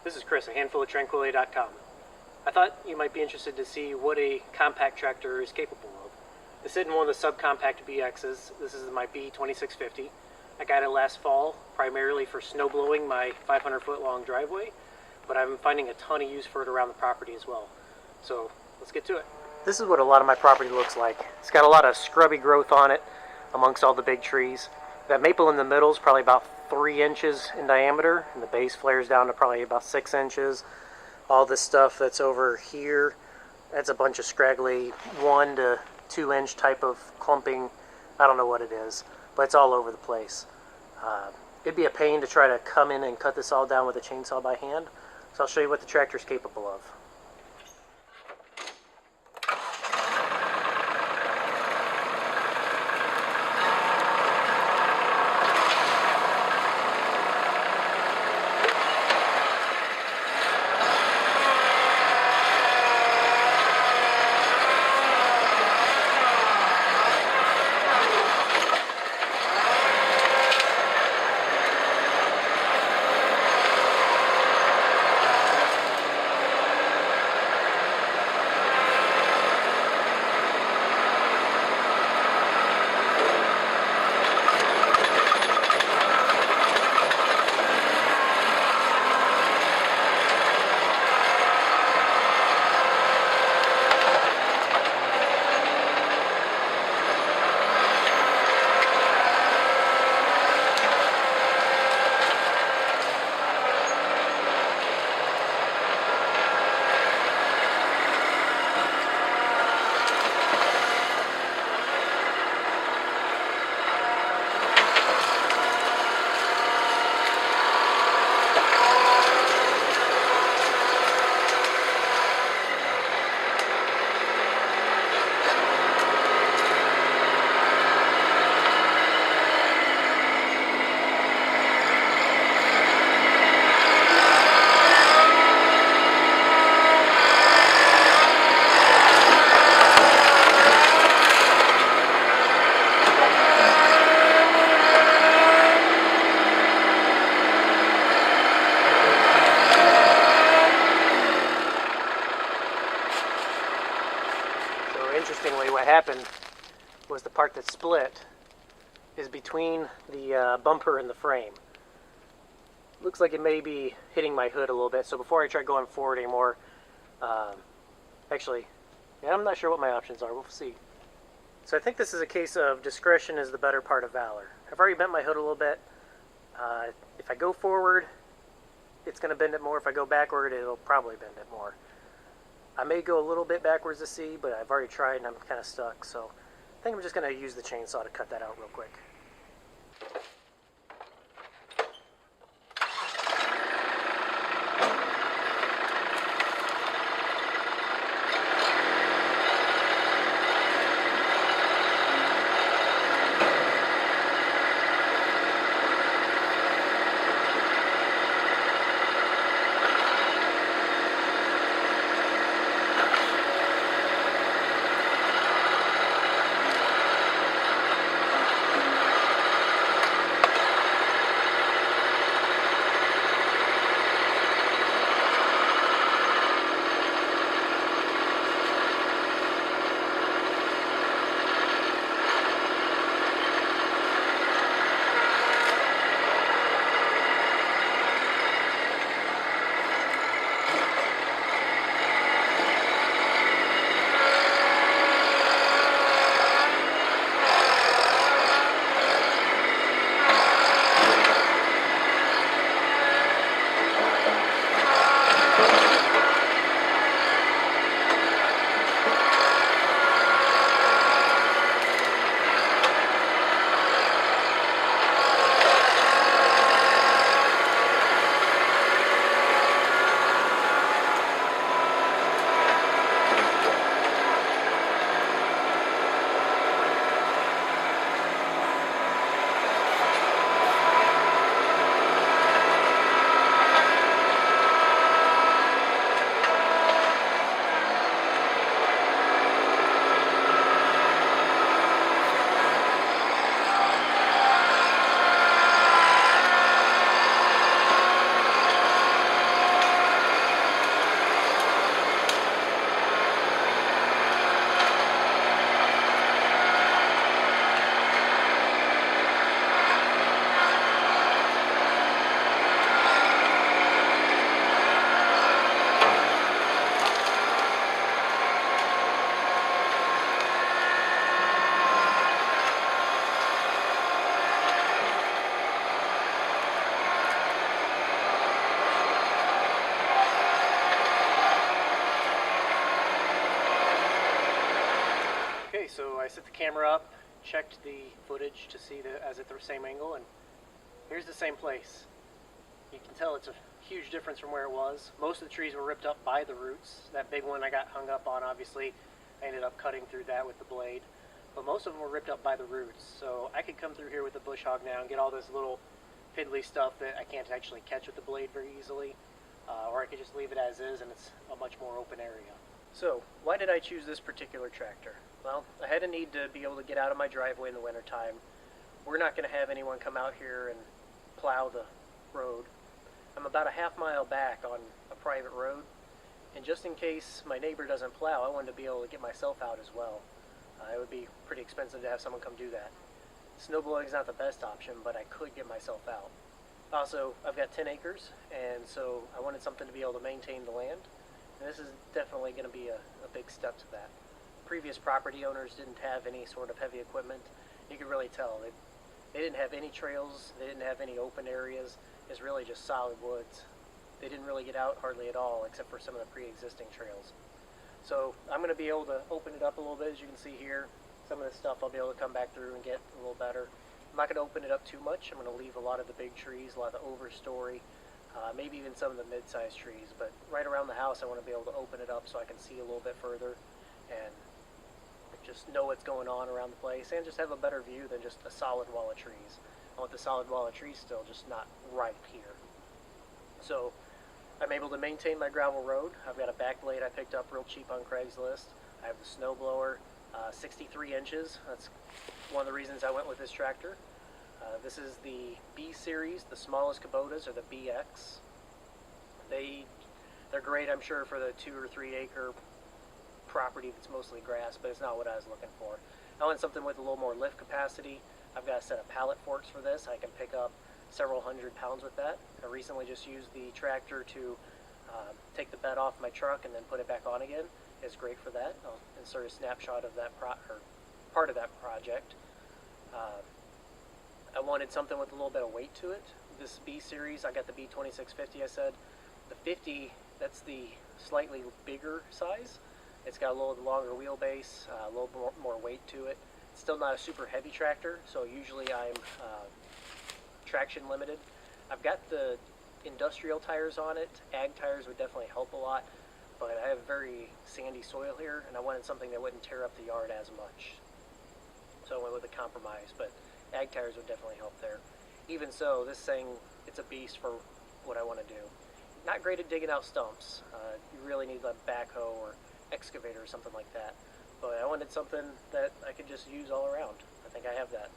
This is Chris, a handfulloftranquility.com. I thought you might be interested to see what a compact tractor is capable of. This isn't one of the subcompact BXs. This is my B2650. I got it last fall, primarily for snow blowing my 500-foot long driveway, but I'm finding a ton of use for it around the property as well. So let's get to it. This is what a lot of my property looks like. It's got a lot of scrubby growth on it amongst all the big trees. That maple in the middle is probably about 3 inches in diameter, and the base flares down to probably about 6 inches. All this stuff that's over here, that's a bunch of scraggly 1 to 2 inch type of clumping. I don't know what it is, but it's all over the place. It'd be a pain to try to come in and cut this all down with a chainsaw by hand, so I'll show you what the tractor's capable of. Interestingly, what happened was the part that split is between the bumper and the frame. Looks like it may be hitting my hood a little bit, so before I try going forward anymore, actually, yeah, I'm not sure what my options are. We'll see. So I think this is a case of discretion is the better part of valor. I've already bent my hood a little bit. If I go forward, it's going to bend it more. If I go backward, it'll probably bend it more. I may go a little bit backwards to see, but I've already tried and I'm kind of stuck, so I think I'm just going to use the chainsaw to cut that out real quick. set the camera up, checked the footage to see as at the same angle, and here's the same place. You can tell it's a huge difference from where it was. Most of the trees were ripped up by the roots. That big one I got hung up on, obviously, I ended up cutting through that with the blade. But most of them were ripped up by the roots. So I could come through here with the bush hog now and get all this little fiddly stuff that I can't actually catch with the blade very easily. Or I could just leave it as is and it's a much more open area. So, why did I choose this particular tractor? Well, I had a need to be able to get out of my driveway in the wintertime. We're not going to have anyone come out here and plow the road. I'm about a half-mile back on a private road, and just in case my neighbor doesn't plow, I wanted to be able to get myself out as well. It would be pretty expensive to have someone come do that. Snowblowing is not the best option, but I could get myself out. Also, I've got 10 acres, and so I wanted something to be able to maintain the land, and this is definitely going to be a big step to that. Previous property owners didn't have any sort of heavy equipment. You could really tell. They didn't have any trails, they didn't have any open areas. It's really just solid woods. They didn't really get out hardly at all, except for some of the pre-existing trails. So I'm going to be able to open it up a little bit, as you can see here. Some of this stuff I'll be able to come back through and get a little better. I'm not going to open it up too much. I'm going to leave a lot of the big trees, a lot of the overstory, maybe even some of the mid-sized trees. But right around the house I want to be able to open it up so I can see a little bit further and just know what's going on around the place and just have a better view than just a solid wall of trees. I want the solid wall of trees still, just not right here. So I'm able to maintain my gravel road. I've got a backblade I picked up real cheap on Craigslist. I have the snowblower, 63 inches. That's one of the reasons I went with this tractor. This is the B series, the smallest Kubotas are the BX. They're great, I'm sure, for the 2 or 3 acre property that's mostly grass, but it's not what I was looking for. I want something with a little more lift capacity. I've got a set of pallet forks for this. I can pick up several hundred pounds with that. I recently just used the tractor to take the bed off my truck and then put it back on again. It's great for that. I'll insert a snapshot of that part of that project. I wanted something with a little bit of weight to it. This B series, I got the B2650 I said. The 50, that's the slightly bigger size. It's got a little longer wheelbase, a little more weight to it. It's still not a super heavy tractor, so usually I'm traction limited. I've got the industrial tires on it. Ag tires would definitely help a lot, but I have very sandy soil here, and I wanted something that wouldn't tear up the yard as much. So I went with a compromise, but ag tires would definitely help there. Even so, this thing, it's a beast for what I want to do. Not great at digging out stumps. You really need a backhoe or excavator or something like that. But I wanted something that I could just use all around. I think I have that.